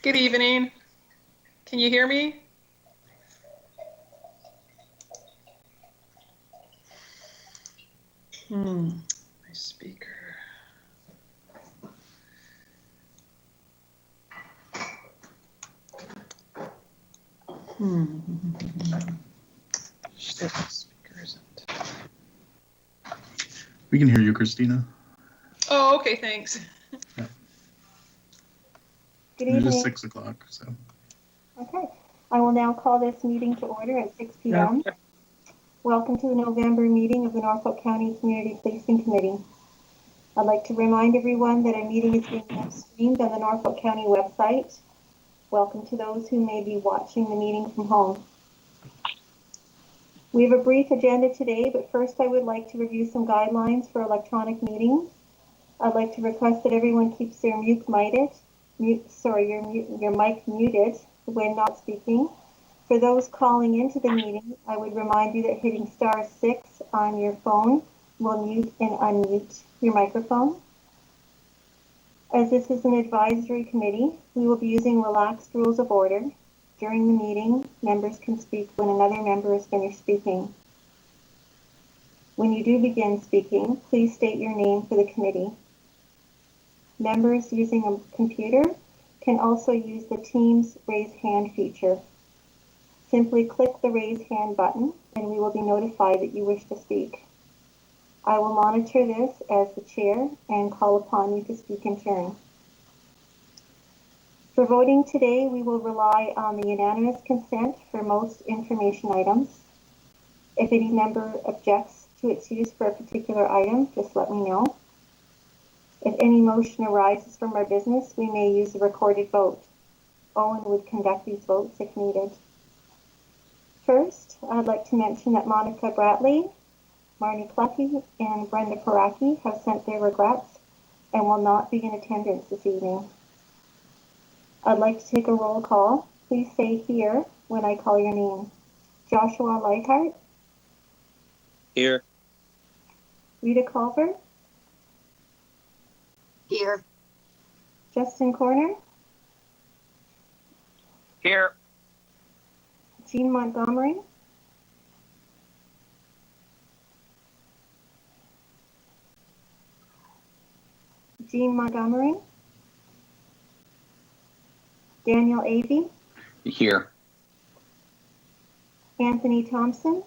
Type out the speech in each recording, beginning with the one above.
Good evening. Can you hear me? My speaker. Shit, my speaker isn't. We can hear you, Christina. Oh, okay, thanks. Yeah. Good It evening. is 6 o'clock, so. Okay, I will now call this meeting to order at 6 p.m. Welcome to the November meeting of the Norfolk County Community Policing Committee. I'd like to remind everyone that our meeting is being web streamed on the Norfolk County website. Welcome to those who may be watching the meeting from home. We have a brief agenda today, but first I would like to review some guidelines for electronic meetings. I'd like to request that everyone keeps their mic muted when not speaking. For those calling into the meeting, I would remind you that hitting *6 on your phone will mute and unmute your microphone. As this is an advisory committee, we will be using relaxed rules of order. During the meeting, members can speak when another member is finished speaking. When you do begin speaking, please state your name for the committee. Members using a computer can also use the Teams raise hand feature. Simply click the raise hand button and we will be notified that you wish to speak. I will monitor this as the chair and call upon you to speak in turn. For voting today, we will rely on the unanimous consent for most information items. If any member objects to its use for a particular item, just let me know. If any motion arises from our business, we may use a recorded vote. Owen would conduct these votes if needed. First, I'd like to mention that Monica Bratley, Marnie Clucky, and Brenda Paraki have sent their regrets and will not be in attendance this evening. I'd like to take a roll call. Please say here when I call your name. Joshua Lightheart. Here. Rita Culver. Here. Justin Corner. Here. Jean Montgomery. Jean Montgomery. Daniel Avey. Here. Anthony Thompson.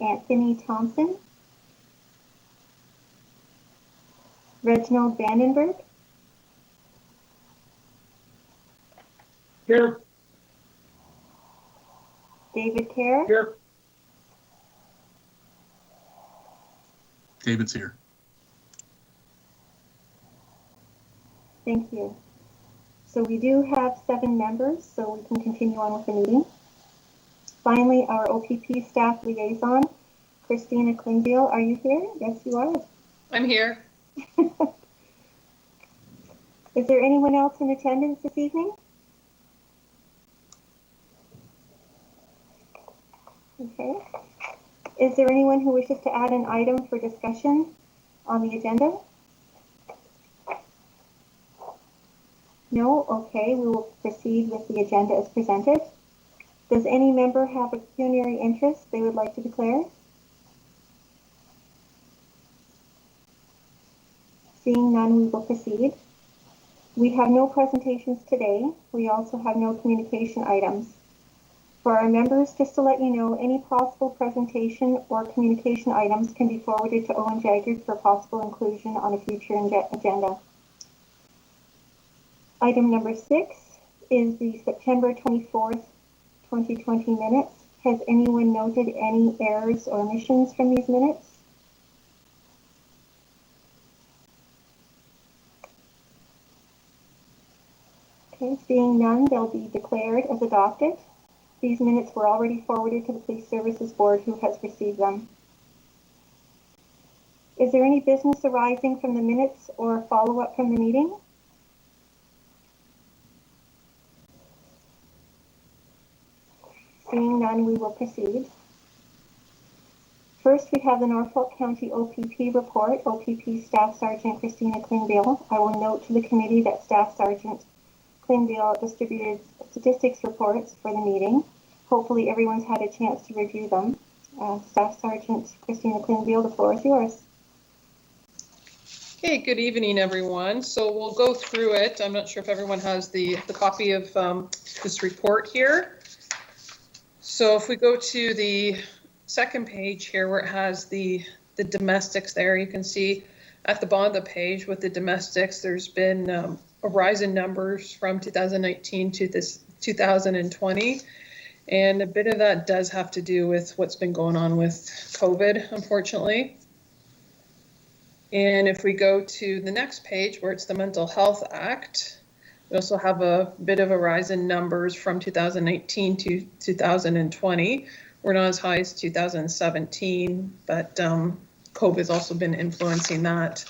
Anthony Thompson. Reginald Vandenberg. Here. David Kerr. Here. David's here. Thank you. So we do have 7 members, so we can continue on with the meeting. Finally, our OPP staff liaison, Christina Clinville, are you here? Yes, you are. I'm here. Is there anyone else in attendance this evening? Okay. Is there anyone who wishes to add an item for discussion on the agenda? No? Okay, we will proceed with the agenda as presented. Does any member have a pecuniary interest they would like to declare? Seeing none, we will proceed. We have no presentations today. We also have no communication items. For our members, just to let you know, any possible presentation or communication items can be forwarded to Owen Jaggard for possible inclusion on a future agenda. Item number 6 is the September 24th, 2020 minutes. Has anyone noted any errors or omissions from these minutes? Okay, seeing none, they'll be declared as adopted. These minutes were already forwarded to the Police Services Board, who has received them. Is there any business arising from the minutes or follow-up from the meeting? Seeing none, we will proceed. First, we have the Norfolk County OPP report, OPP Staff Sergeant Christina Klingbeil. I will note to the committee that Staff Sergeant Klingbeil distributed statistics reports for the meeting. Hopefully everyone's had a chance to review them. Staff Sergeant Christina Klingbeil, the floor is yours. Hey, good evening, everyone. So we'll go through it. I'm not sure if everyone has the copy of this report here. So if we go to the second page here where it has the domestics there, you can see at the bottom of the page with the domestics, there's been a rise in numbers from 2019 to 2020. And a bit of that does have to do with what's been going on with COVID, unfortunately. And if we go to the next page where it's the Mental Health Act, we also have a bit of a rise in numbers from 2019 to 2020. We're not as high as 2017, but COVID's also been influencing that.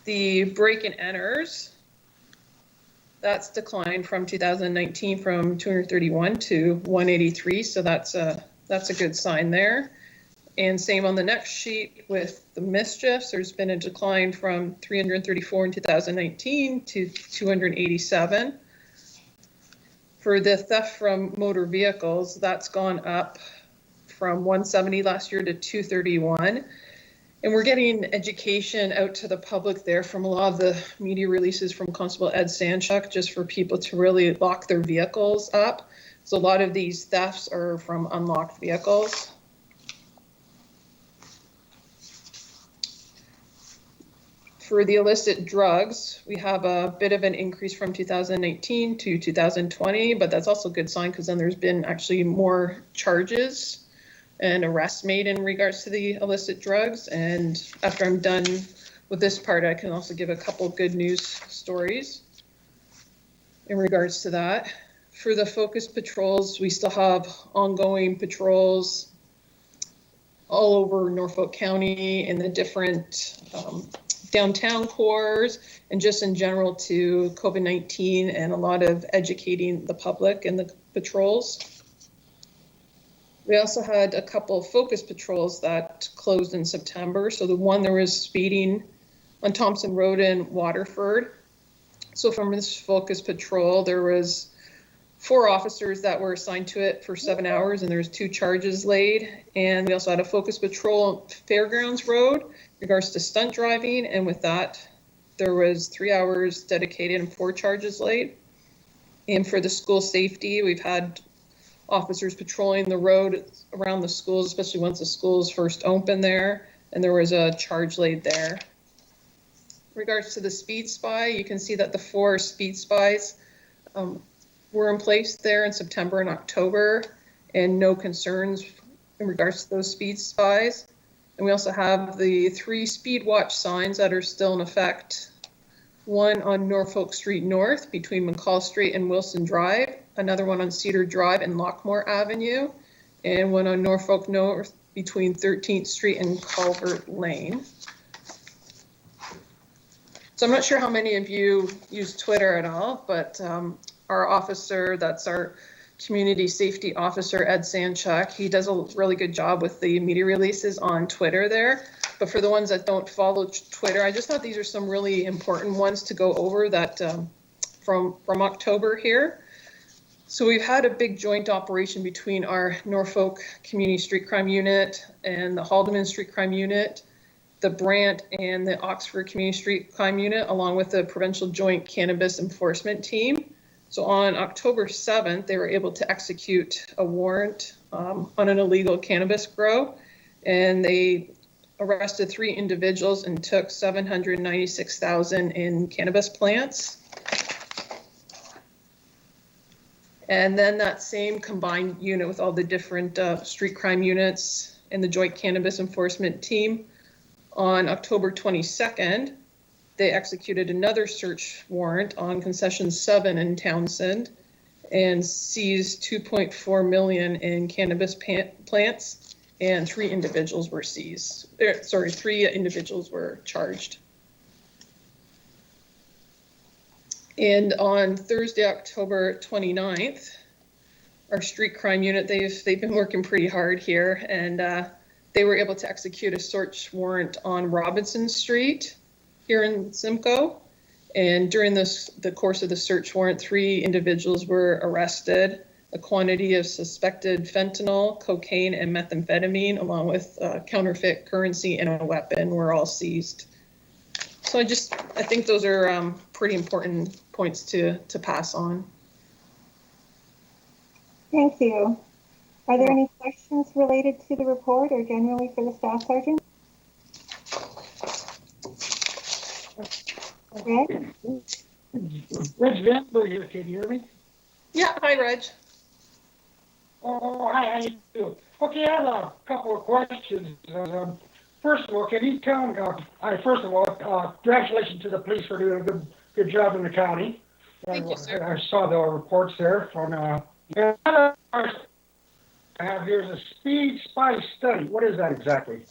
The break and enters, that's declined from 2019 from 231 to 183, so that's a good sign there. And same on the next sheet with the mischiefs, there's been a decline from 334 in 2019 to 287. For the theft from motor vehicles, that's gone up from 170 last year to 231. And we're getting education out to the public there from a lot of the media releases from Constable Ed Sanchuk, just for people to really lock their vehicles up. So a lot of these thefts are from unlocked vehicles. For the illicit drugs, we have a bit of an increase from 2018 to 2020, but that's also a good sign because then there's been actually more charges and arrests made in regards to the illicit drugs. And after I'm done with this part, I can also give a couple good news stories in regards to that. For the focus patrols, we still have ongoing patrols all over Norfolk County in the different downtown cores and just in general to COVID-19 and a lot of educating the public in the patrols. We also had a couple of focus patrols that closed in September. So the one, there was speeding on Thompson Road in Waterford. So from this focus patrol, there was 4 officers that were assigned to it for 7 hours, and there's 2 charges laid. And we also had a focus patrol on Fairgrounds Road in regards to stunt driving, and with that, there was 3 hours dedicated and 4 charges laid. And for the school safety, we've had officers patrolling the road around the schools, especially once the schools first opened there, and there was a charge laid there. In regards to the speed spy, you can see that the 4 speed spies were in place there in September and October, and no concerns in regards to those speed spies. And we also have the 3 speed watch signs that are still in effect. One on Norfolk Street North between McCall Street and Wilson Drive, another one on Cedar Drive and Lockmore Avenue, and one on Norfolk North between 13th Street and Culvert Lane. So I'm not sure how many of you use Twitter at all, but our officer, that's our community safety officer, Ed Sanchuk, he does a really good job with the media releases on Twitter there. But for the ones that don't follow Twitter, I just thought these are some really important ones to go over that from October here. So we've had a big joint operation between our Norfolk Community Street Crime Unit and the Haldeman Street Crime Unit, the Brant and the Oxford Community Street Crime Unit, along with the Provincial Joint Cannabis Enforcement Team. So on October 7th, they were able to execute a warrant on an illegal cannabis grow, and they arrested 3 individuals and took 796,000 in cannabis plants. And then that same combined unit with all the different street crime units and the Joint Cannabis Enforcement Team, on October 22nd, they executed another search warrant on Concession 7 in Townsend and seized 2.4 million in cannabis plants, and 3 individuals were seized. 3 individuals were charged. And on Thursday, October 29th, our street crime unit, they've been working pretty hard here, and they were able to execute a search warrant on Robinson Street here in Simcoe. And during the course of the search warrant, 3 individuals were arrested. A quantity of suspected fentanyl, cocaine, and methamphetamine, along with counterfeit currency and a weapon, were all seized. So I think those are pretty important points to pass on. Thank you. Are there any questions related to the report or generally for the staff sergeant? Reg? Reg Vandler here, can you hear me? Yeah, hi, Reg. Oh, hi, how you doing? Okay, I have a couple of questions. First of all, can you tell me, first of all, congratulations to the police for doing a good job in the county. Thank you, sir. I saw the reports there from, I have here's a speed spy study. What is that exactly?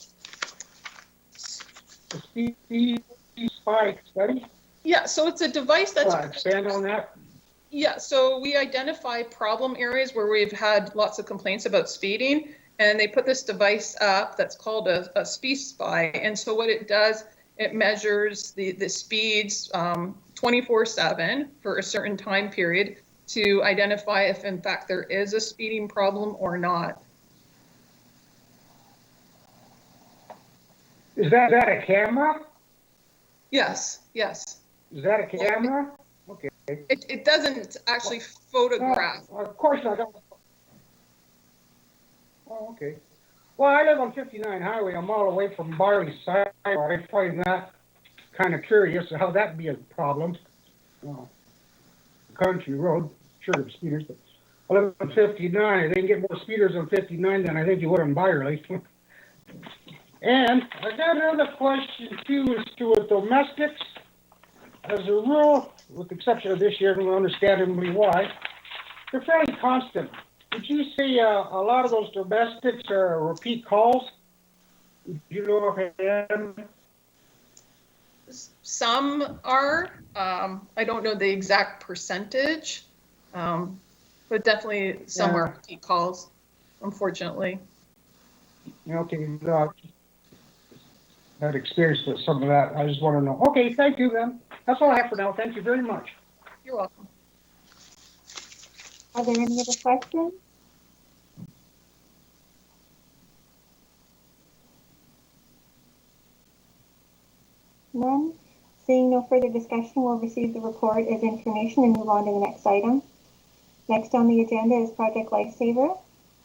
The speed spy study? Yeah, so it's a device that's Expand on that. Yeah, so we identify problem areas where we've had lots of complaints about speeding, and they put this device up that's called a speed spy. And so what it does, it measures the speeds 24/7 for a certain time period to identify if in fact there is a speeding problem or not. Is that a camera? Yes, yes. Is that a camera? Okay. It doesn't actually photograph. Of course not. Oh, okay. Well, I live on 59 Highway. I'm all the way from Barley Side. I find that kind of curious how that'd be a problem. Country road, sure there's speeders, but I live on 59. If they can get more speeders on 59 than I think you would on Byerly. And I got another question too, as to domestics. As a rule, with the exception of this year, and understandably why, they're fairly constant. Did you say a lot of those domestics are repeat calls? Do you know offhand? Some are. I don't know the exact percentage, but definitely some are repeat calls, unfortunately. Okay, had experience with some of that. I just want to know. Okay, thank you then. That's all I have for now. Thank you very much. You're welcome. Are there any other questions? None. Seeing no further discussion, we'll receive the report as information and move on to the next item. Next on the agenda is Project Lifesaver.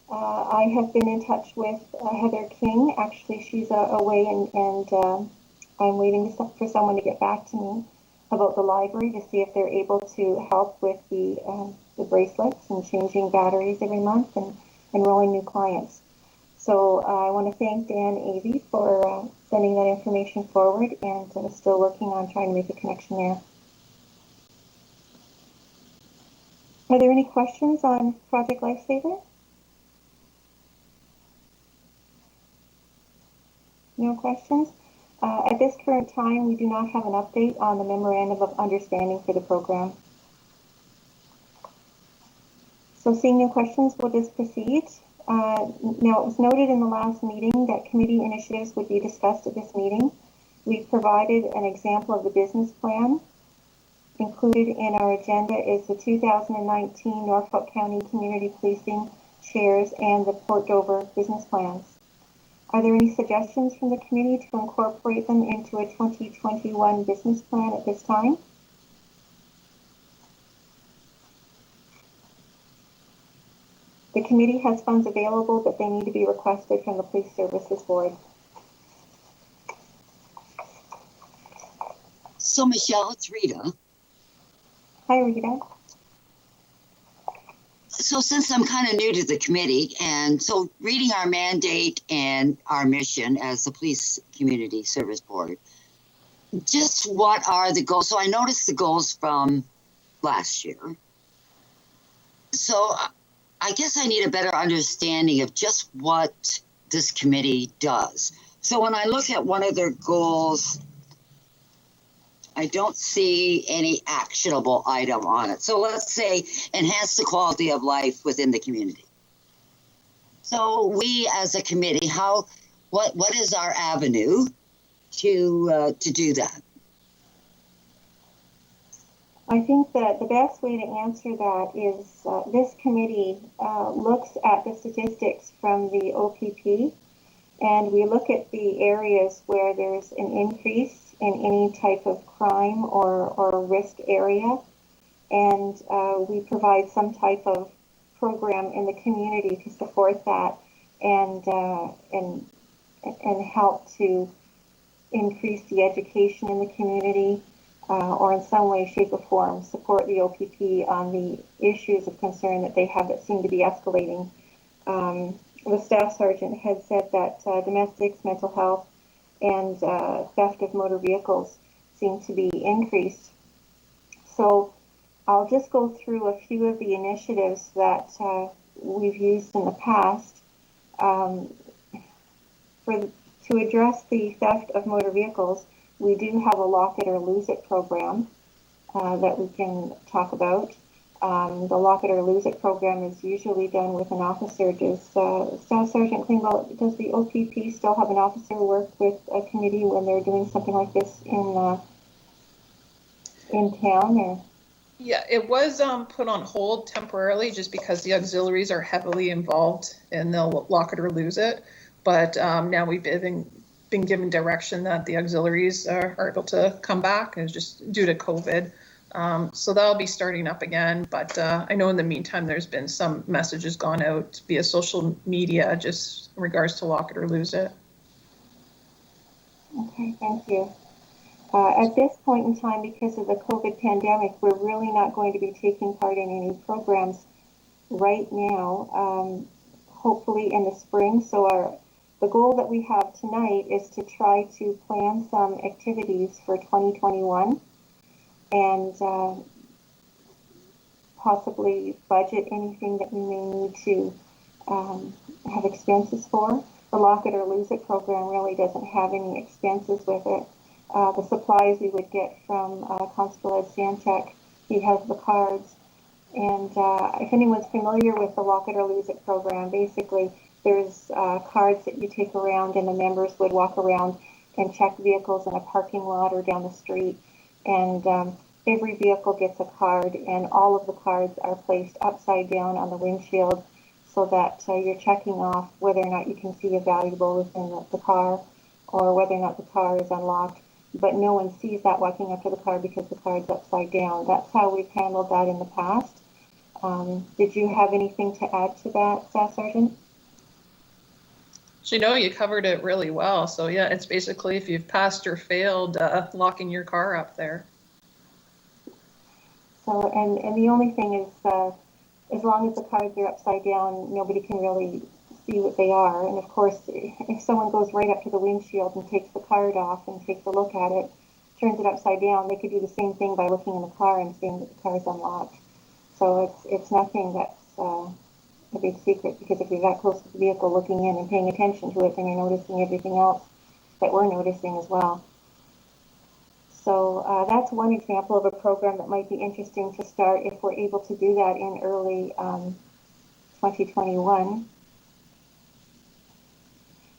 I have been in touch with Heather King. Actually, she's away and I'm waiting for someone to get back to me about the library to see if they're able to help with the bracelets and changing batteries every month and enrolling new clients. So I want to thank Dan Avey for sending that information forward, and still working on trying to make a connection there. Are there any questions on Project Lifesaver? No questions? At this current time, we do not have an update on the Memorandum of Understanding for the program. So seeing no questions, we'll just proceed. Now, it was noted in the last meeting that committee initiatives would be discussed at this meeting. We've provided an example of the business plan. Included in our agenda is the 2019 Norfolk County Community Policing Chairs and the Port Dover business plans. Are there any suggestions from the committee to incorporate them into a 2021 business plan at this time? The committee has funds available, but they need to be requested from the Police Services Board. So Michelle, it's Rita. Hi, Rita. So since I'm kind of new to the committee, and so reading our mandate and our mission as the Police Community Service Board, just what are the goals? So I noticed the goals from last year. So I guess I need a better understanding of just what this committee does. So when I look at one of their goals I don't see any actionable item on it. So let's say enhance the quality of life within the community. So we as a committee, what is our avenue to do that? I think that the best way to answer that is this committee looks at the statistics from the OPP, and we look at the areas where there's an increase in any type of crime or risk area, and we provide some type of program in the community to support that and help to increase the education in the community, or in some way, shape, or form support the OPP on the issues of concern that they have that seem to be escalating. The staff sergeant had said that domestics, mental health, and theft of motor vehicles seem to be increased. So I'll just go through a few of the initiatives that we've used in the past to address the theft of motor vehicles. We do have a Lock It or Lose It program that we can talk about. The Lock It or Lose It program is usually done with an officer. Does Staff Sergeant Klingbeil, does the OPP still have an officer work with a committee when they're doing something like this in town? Or? Yeah, it was put on hold temporarily just because the auxiliaries are heavily involved and they'll lock it or lose it. But now we've been given direction that the auxiliaries are able to come back, and it's just due to COVID. So that'll be starting up again. But I know in the meantime, there's been some messages gone out via social media just in regards to lock it or lose it. Okay, thank you. At this point in time, because of the COVID pandemic, we're really not going to be taking part in any programs right now, hopefully in the spring. So the goal that we have tonight is to try to plan some activities for 2021 and possibly budget anything that we may need to have expenses for. The Lock It or Lose It program really doesn't have any expenses with it. The supplies we would get from Constable Ed Santek, he has the cards. And if anyone's familiar with the Lock It or Lose It program, basically there's cards that you take around, and the members would walk around and check vehicles in a parking lot or down the street. And every vehicle gets a card, and all of the cards are placed upside down on the windshield so that you're checking off whether or not you can see a valuable within the car or whether or not the car is unlocked. But no one sees that walking up to the car because the card's upside down. That's how we've handled that in the past. Did you have anything to add to that, Staff Sergeant? So, you covered it really well. So yeah, it's basically if you've passed or failed locking your car up there. So, and the only thing is, as long as the cards are upside down, nobody can really see what they are. And of course, if someone goes right up to the windshield and takes the card off and takes a look at it, turns it upside down, they could do the same thing by looking in the car and seeing that the car is unlocked. So it's nothing that's a big secret, because if you're that close to the vehicle looking in and paying attention to it, then you're noticing everything else that we're noticing as well. So that's one example of a program that might be interesting to start if we're able to do that in early 2021.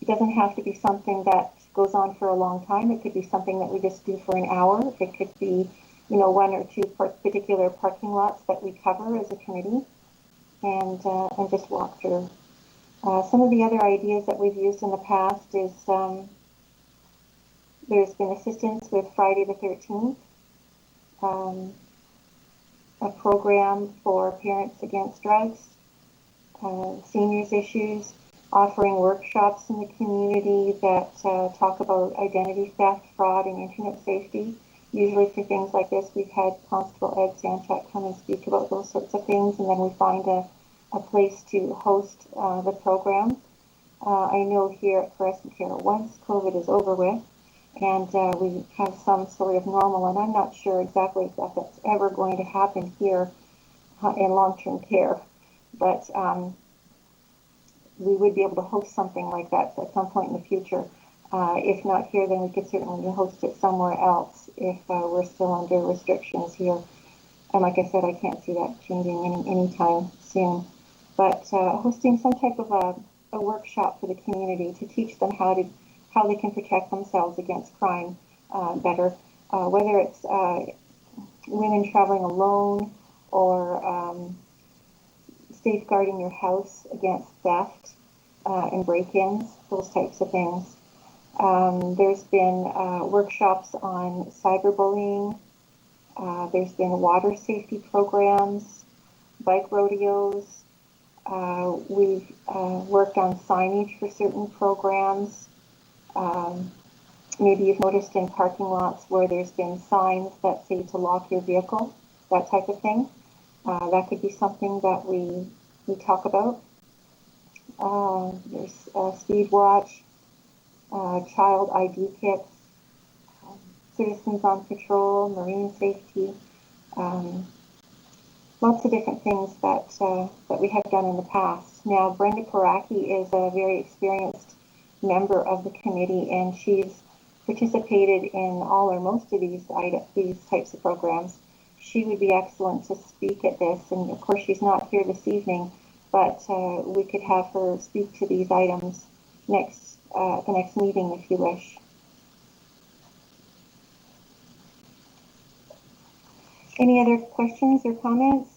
It doesn't have to be something that goes on for a long time. It could be something that we just do for an hour. It could be, one or two particular parking lots that we cover as a committee and just walk through. Some of the other ideas that we've used in the past is there's been assistance with Friday the 13th, a program for parents against drugs, seniors issues, offering workshops in the community that talk about identity theft, fraud, and internet safety. Usually for things like this, we've had Constable Ed Santek come and speak about those sorts of things, and then we find a place to host the program. I know here at Crescent Care, once COVID is over with, and we have some sort of normal, and I'm not sure exactly if that's ever going to happen here in long-term care, but we would be able to host something like that at some point in the future. If not here, then we could certainly host it somewhere else if we're still under restrictions here. And like I said, I can't see that changing anytime soon. But hosting some type of a workshop for the community to teach them how they can protect themselves against crime better, whether it's women traveling alone or safeguarding your house against theft and break-ins, those types of things. There's been workshops on cyberbullying. There's been water safety programs, bike rodeos. We've worked on signage for certain programs. Maybe you've noticed in parking lots where there's been signs that say to lock your vehicle, that type of thing. That could be something that we talk about. There's speed watch, child ID kits, citizens on patrol, marine safety, lots of different things that we have done in the past. Now, Brenda Paraki is a very experienced member of the committee, and she's participated in all or most of these types of programs. She would be excellent to speak at this, and of course she's not here this evening, but we could have her speak to these items at the next meeting if you wish. Any other questions or comments?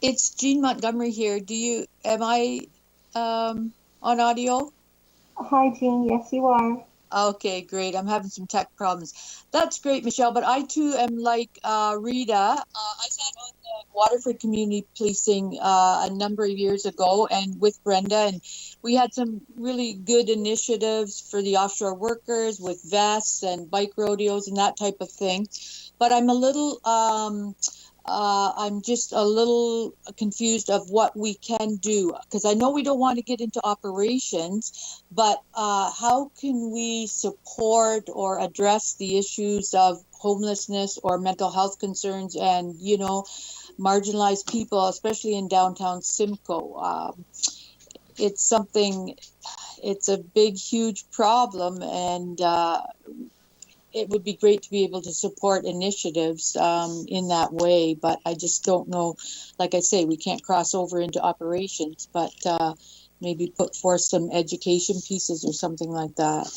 It's Jean Montgomery here. Am I on audio? Hi, Jean. Yes, you are. Okay, great. I'm having some tech problems. That's great, Michelle. But I too am like Rita. I sat on the Waterford Community Policing a number of years ago, and with Brenda, and we had some really good initiatives for the offshore workers with vests and bike rodeos and that type of thing. But I'm a little I'm just a little confused of what we can do, because I know we don't want to get into operations, but how can we support or address the issues of homelessness or mental health concerns and, marginalized people, especially in downtown Simcoe? It's a big, huge problem, and it would be great to be able to support initiatives in that way, but I just don't know. Like I say, we can't cross over into operations, but maybe put forth some education pieces or something like that.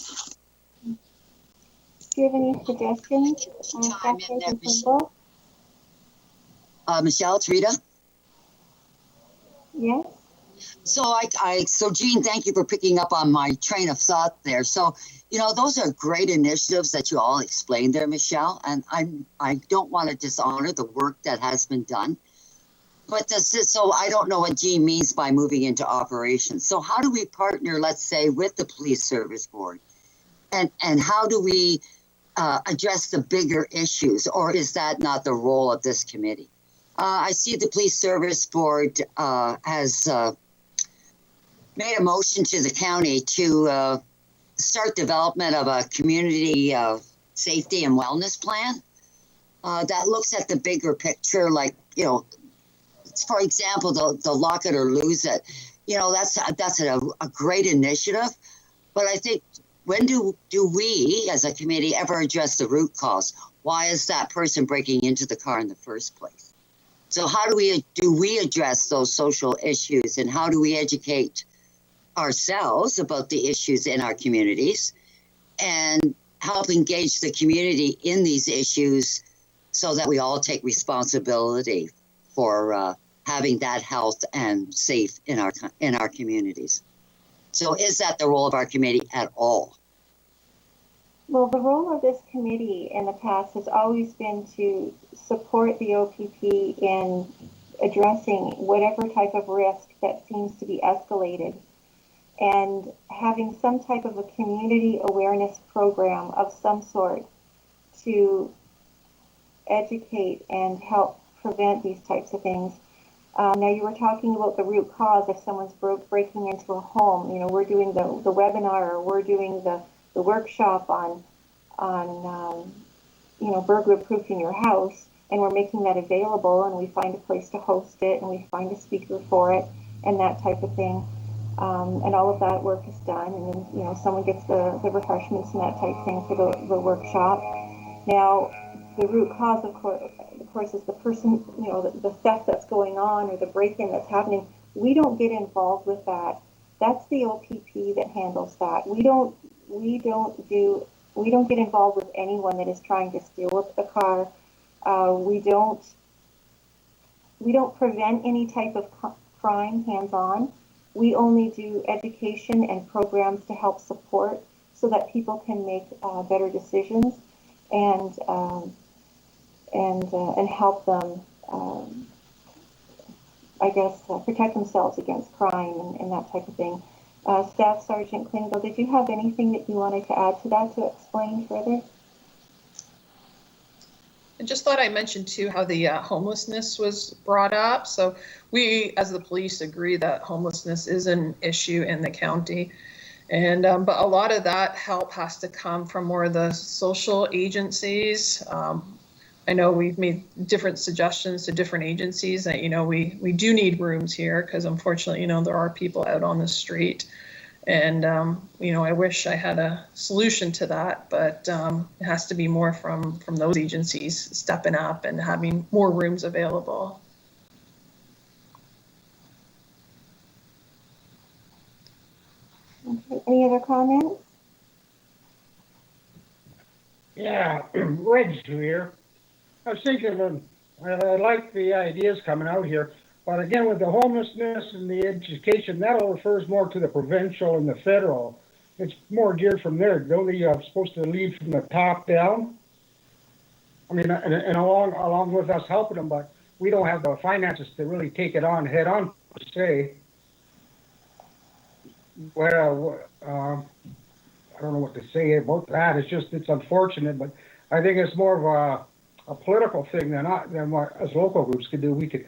Do you have any suggestions? Chime in there, Michelle. Michelle, it's Rita. Yes. So Jean, thank you for picking up on my train of thought there. So, those are great initiatives that you all explained there, Michelle. And I don't want to dishonor the work that has been done. But so I don't know what Jean means by moving into operations. So how do we partner, let's say, with the Police Service Board? And how do we address the bigger issues? Or is that not the role of this committee? I see the Police Service Board has made a motion to the county to start development of a community safety and wellness plan that looks at the bigger picture, like, for example, the lock it or lose it. That's a great initiative. But I think, when do we as a committee ever address the root cause? Why is that person breaking into the car in the first place? So how do we address those social issues, and how do we educate ourselves about the issues in our communities and help engage the community in these issues so that we all take responsibility for having that health and safe in our communities? So is that the role of our committee at all? Well, the role of this committee in the past has always been to support the OPP in addressing whatever type of risk that seems to be escalated, and having some type of a community awareness program of some sort to educate and help prevent these types of things. Now, you were talking about the root cause if someone's breaking into a home. We're doing the webinar, or we're doing the workshop on burglar proofing your house, and we're making that available, and we find a place to host it, and we find a speaker for it, and that type of thing. And all of that work is done, and then, you know, someone gets the refreshments and that type thing for the workshop. Now, the root cause, of course, is the person, you know, the theft that's going on or the break-in that's happening. We don't get involved with that. That's the OPP that handles that. We don't get involved with anyone that is trying to steal a car. We don't prevent any type of crime hands-on. We only do education and programs to help support so that people can make better decisions and help them, I guess, protect themselves against crime and that type of thing. Staff Sergeant Klingel, did you have anything that you wanted to add to that to explain further? I just thought I mentioned too how the homelessness was brought up. So we, as the police, agree that homelessness is an issue in the county. And but a lot of that help has to come from more of the social agencies. I know we've made different suggestions to different agencies that, you know, we do need rooms here because unfortunately, you know, there are people out on the street. And, you know, I wish I had a solution to that, but it has to be more from those agencies stepping up and having more rooms available. Okay. Any other comments? Yeah, Reg's here. I was thinking of, I like the ideas coming out here, but again, with the homelessness and the education, that all refers more to the provincial and the federal. It's more geared from there. Don't they supposed to lead from the top down? I mean, and along with us helping them, but we don't have the finances to really take it on head on, per se. Well, I don't know what to say about that. It's unfortunate, but I think it's more of a political thing than what as local groups could do. We could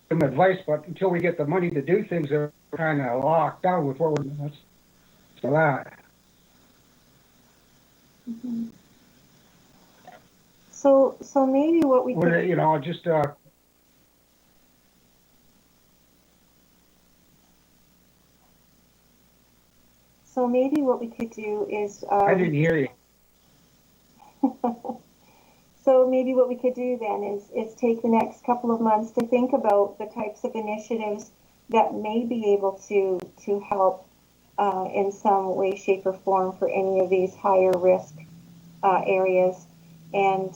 give them advice, but until we get the money to do things, they're kind of locked down with what we're doing. That's for that. Mm-hmm. So maybe what we could, You know, just so maybe what we could do is I didn't hear you. so maybe what we could do then is take the next couple of months to think about the types of initiatives that may be able to help in some way, shape, or form for any of these higher risk areas, and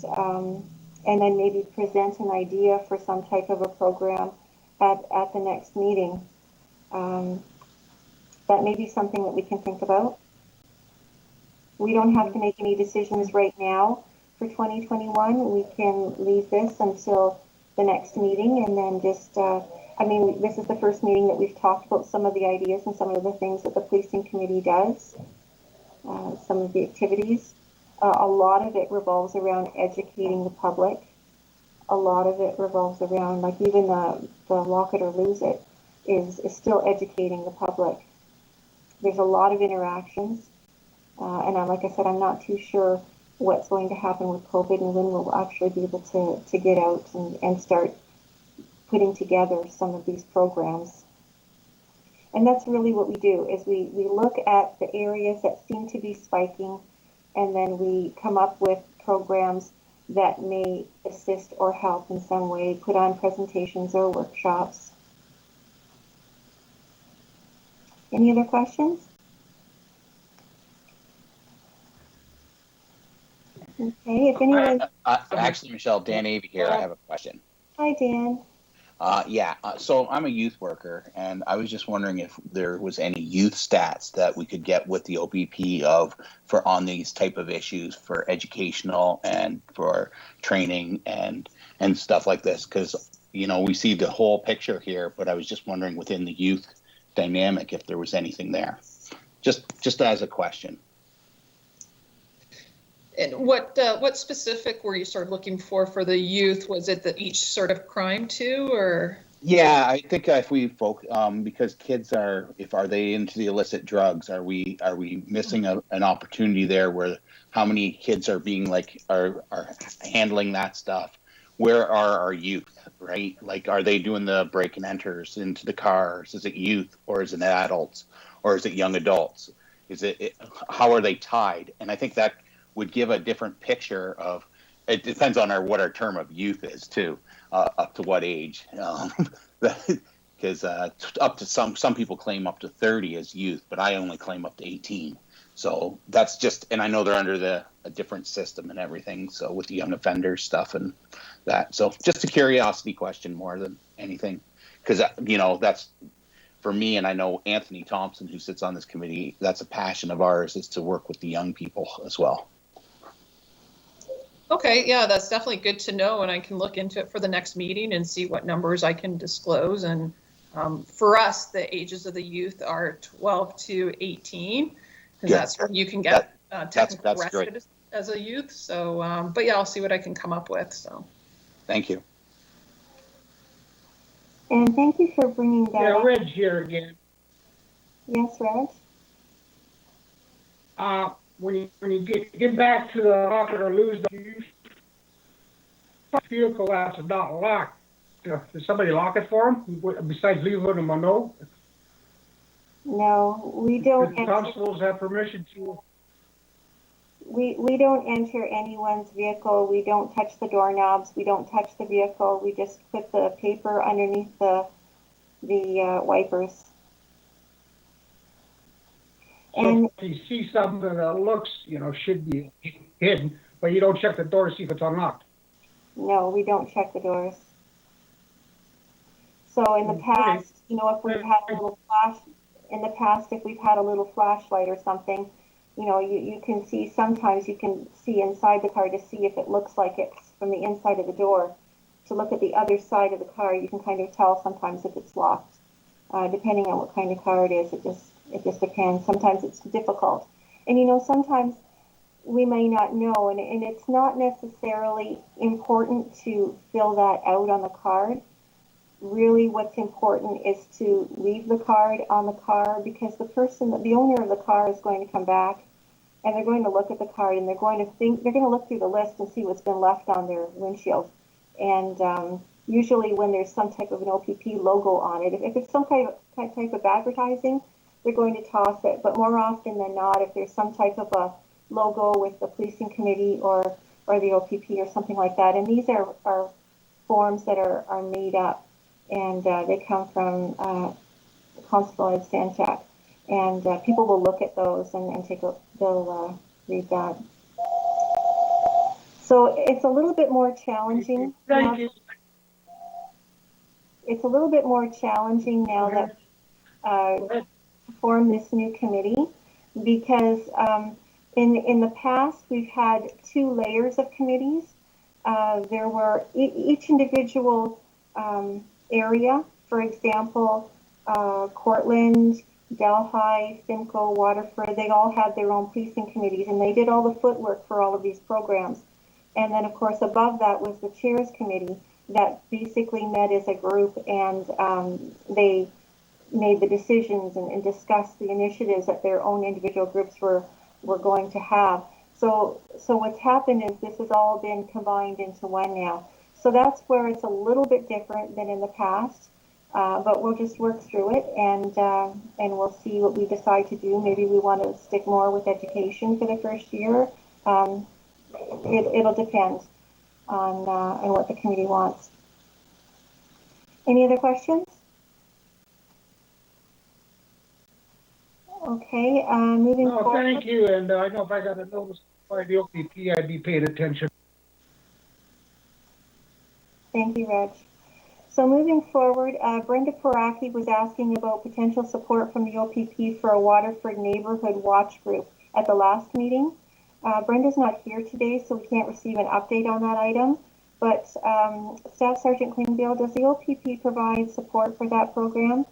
then maybe present an idea for some type of a program at the next meeting. That may be something that we can think about. We don't have to make any decisions right now for 2021. We can leave this until the next meeting and then just, I mean, this is the first meeting that we've talked about some of the ideas and some of the things that the policing committee does, some of the activities. A lot of it revolves around educating the public. A lot of it revolves around, like even the lock it or lose it is still educating the public. There's a lot of interactions. And like I said, I'm not too sure what's going to happen with COVID and when we'll actually be able to get out and start putting together some of these programs. And that's really what we do, is we look at the areas that seem to be spiking, and then we come up with programs that may assist or help in some way, put on presentations or workshops. Any other questions? Okay, if anyone... Actually, Michelle, Dan Avey here. I have a question. Hi, Dan. So I'm a youth worker, and I was just wondering if there was any youth stats that we could get with the OPP for on these type of issues for educational and for training and stuff like this, because you know we see the whole picture here, but I was just wondering within the youth dynamic if there was anything there, just as a question. And what specific were you sort of looking for the youth? Was it each sort of crime too, or? Yeah, I think if we because kids are they into the illicit drugs? Are we missing an opportunity there where how many kids are being are handling that stuff, where are our youth, right? Like, are they doing the break and enters into the cars? Is it youth, or is it adults, or is it young adults? How are they tied? And I think that would give a different picture of. It depends on what our term of youth is too, up to what age. Because up to some people claim up to 30 as youth, but I only claim up to 18. So that's just, and I know they're under a different system and everything. So with the young offender stuff and that, so just a curiosity question more than anything, because that's for me, and I know Anthony Thompson, who sits on this committee, that's a passion of ours, is to work with the young people as well. Okay, yeah, that's definitely good to know, and I can look into it for the next meeting and see what numbers I can disclose. And for us, the ages of the youth are 12 to 18, because that's where you can get technically arrested as a youth. So, but yeah, I'll see what I can come up with. So, thank you. And thank you for bringing that up. Reg here again. Yes, Reg? When you get back to the lock it or lose the vehicle that's not locked, does somebody lock it for them besides leaving them a note? No, we don't. Do the constables have permission to? We don't enter anyone's vehicle. We don't touch the doorknobs. We don't touch the vehicle. We just put the paper underneath the wipers. And if you see something that looks, should be hidden, but you don't check the door to see if it's unlocked. no, we don't check the doors. So in the past, if we've had a little if we've had a little flashlight or something, you can see, sometimes you can see inside the car to see if it looks like it's from the inside of the door. To look at the other side of the car, you can kind of tell sometimes if it's locked. Depending on what kind of car it is, it just depends. Sometimes it's difficult. And sometimes we may not know, and it's not necessarily important to fill that out on the card. Really what's important is to leave the card on the car, because the owner of the car is going to come back and they're going to look at the card and they're going to look through the list and see what's been left on their windshield. And usually when there's some type of an OPP logo on it, if it's some type of advertising, they're going to toss it. But more often than not, if there's some type of a logo with the policing committee or the OPP or something like that, and these are forms that are made up, and they come from Constable Ed Stanchak, and people will look at those and they'll read that. So it's a little bit more challenging. Thank you. It's a little bit more challenging now that form this new committee, because in the past we've had 2 layers of committees. There were each individual area, for example, Cortland, Delhi, Simcoe, Waterford, they all had their own policing committees, and they did all the footwork for all of these programs. And then, of course, above that was the chairs committee that basically met as a group, and they made the decisions and discussed the initiatives that their own individual groups were going to have. So what's happened is this has all been combined into one now. So that's where it's a little bit different than in the past, but we'll just work through it, and we'll see what we decide to do. Maybe we want to stick more with education for the first year. It'll depend on what the committee wants. Any other questions? Okay, moving forward. Thank you, and I know if I got a notice by the OPP, I'd be paying attention. Thank you, Reg. So moving forward, Brenda Poraki was asking about potential support from the OPP for a Waterford neighborhood watch group at the last meeting. Brenda's not here today, so we can't receive an update on that item. But Staff Sergeant Klingbeil, does the OPP provide support for that program?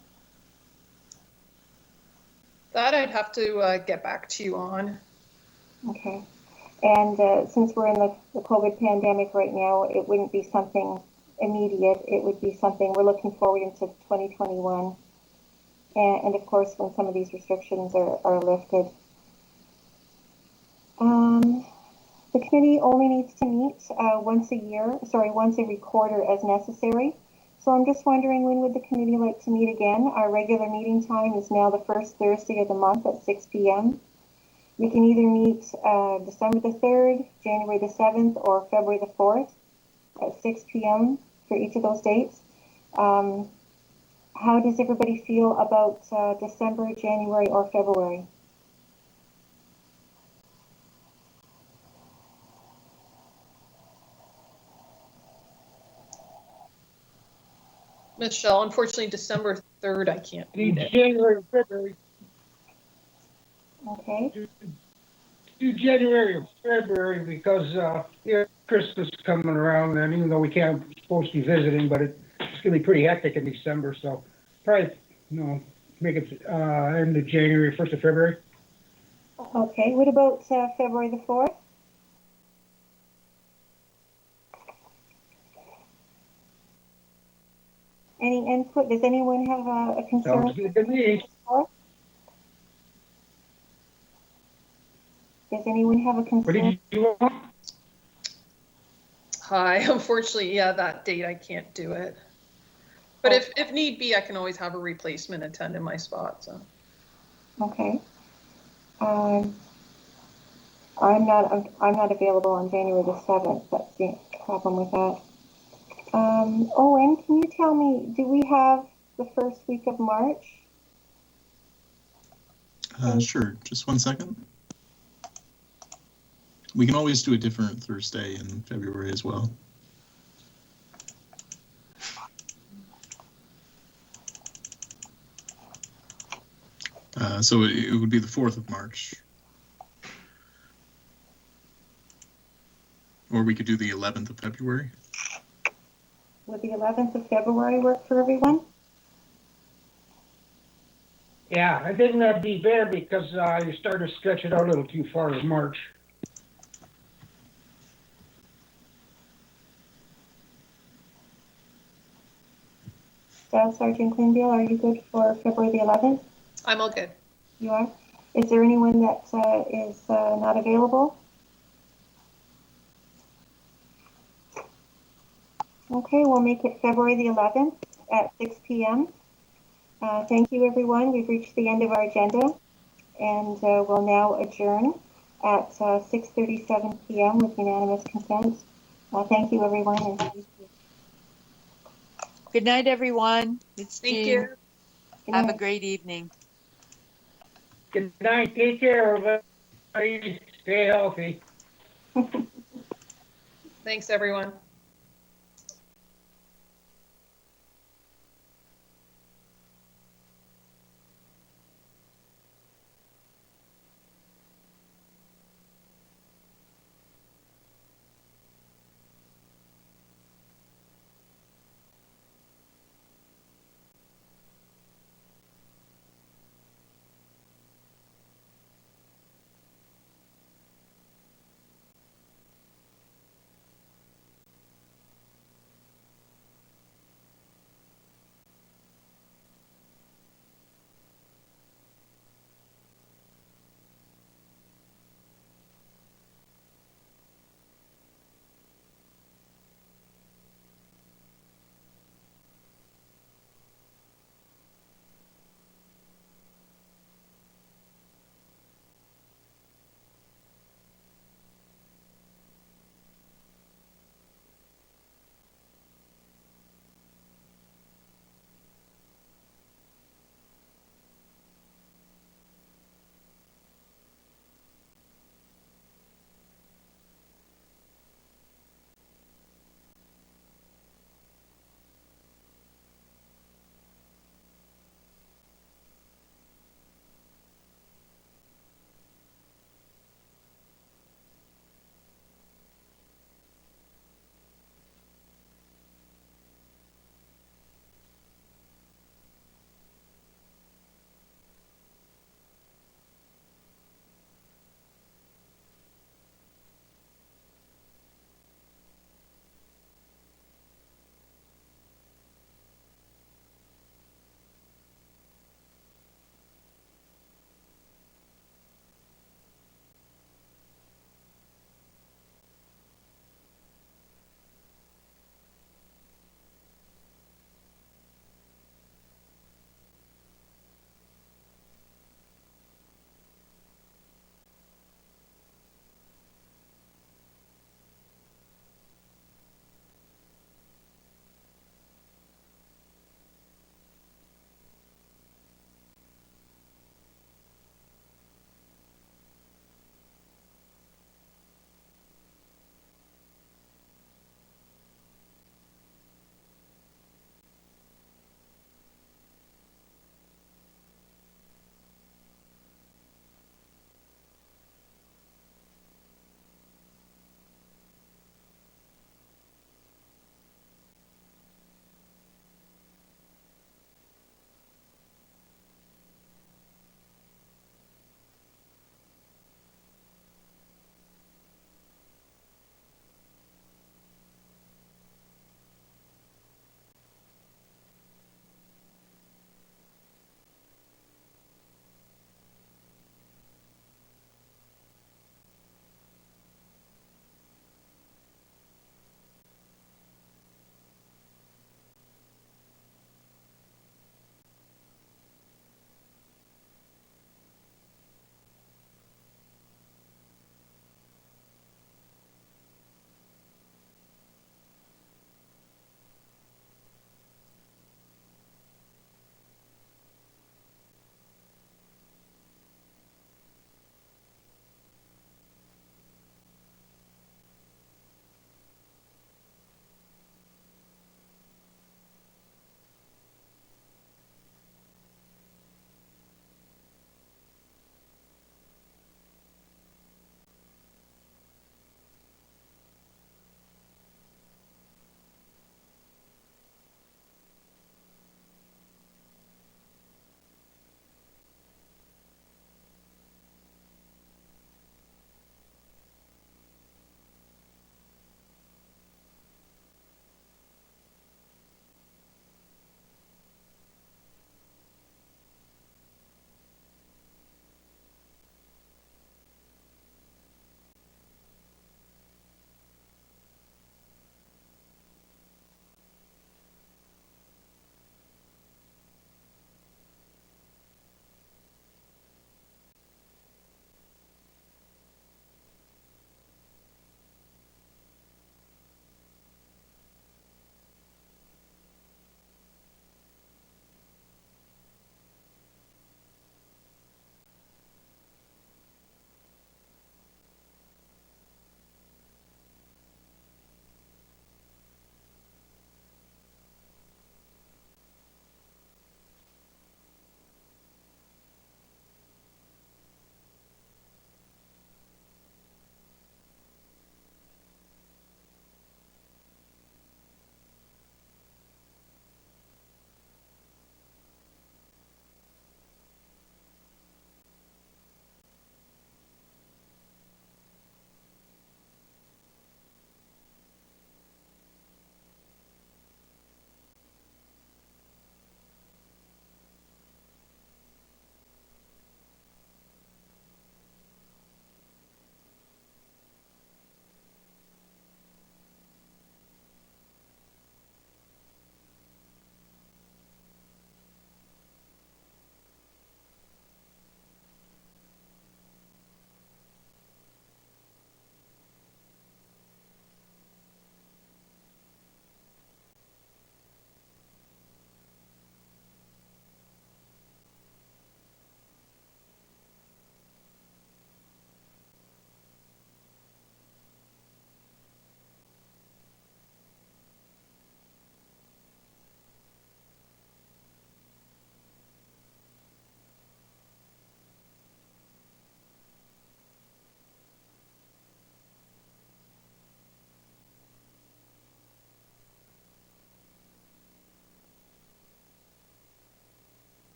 that I'd have to get back to you on. Okay. And since we're in the COVID pandemic right now, it wouldn't be something immediate. It would be something we're looking forward into 2021. And of course, when some of these restrictions are lifted. The committee only needs to meet once every quarter as necessary. So I'm just wondering, when would the committee like to meet again? Our regular meeting time is now the first Thursday of the month at 6 p.m. We can either meet December the 3rd, January the 7th, or February the 4th at 6 p.m. for each of those dates. How does everybody feel about December, January, or February? Michelle, unfortunately, December 3rd, I can't read it. January, February. Okay. Do January or February because Christmas is coming around, and even though we can't supposed to be visiting, but it's gonna be pretty hectic in December. So probably make it end of January, 1st of February. Okay. What about February the 4th? Any input? Does anyone have a concern? Sounds good to me. Does anyone have a What concern? did you want? Hi, unfortunately, yeah, that date I can't do it. But if need be, I can always have a replacement attend in my spot. So. Okay. I'm not available on January the 7th. That's the problem with that. Owen, can you tell me, do we have the first week of March? Sure, just 1 second. We can always do a different Thursday in February as well. So it would be the 4th of March. Or we could do the 11th of February. Would the 11th of February work for everyone? Yeah, I think that'd be better because you start to stretch it out a little too far in March. Staff Sergeant Clinville, are you good for February the 11th? I'm all good. You are? Is there anyone that is not available? Okay, we'll make it February the 11th at 6 p.m. Thank you, everyone. We've reached the end of our agenda, and we'll now adjourn at 6:37 p.m. with unanimous consent. Thank you, everyone, and thank you. Good night, everyone. It's Thank Jean. you. Good Have a night. great evening. Good night. Take care, everybody. Stay healthy. Thanks, everyone.